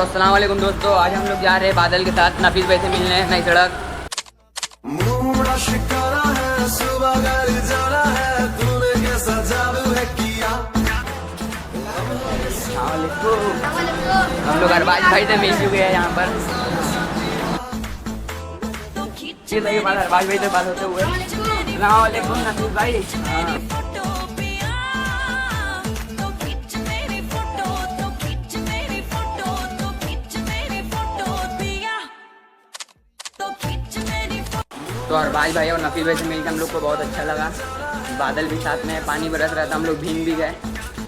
तो अस्सलाम वालेकुम दोस्तों, आज हम लोग जा रहे हैं बादल के साथ नफीस भाई से मिलने नई सड़क। हम लोग अरबाज भाई से मिल चुके हैं यहाँ पर। अरबाज भाई से बात होते हुए अस्सलाम वालेकुम नफीस भाई। तो अरबाज भाई और नफीस भाई से मिलकर हम लोग को बहुत अच्छा लगा। बादल भी साथ में, पानी बरस रहा था, हम लोग भीग भी गए।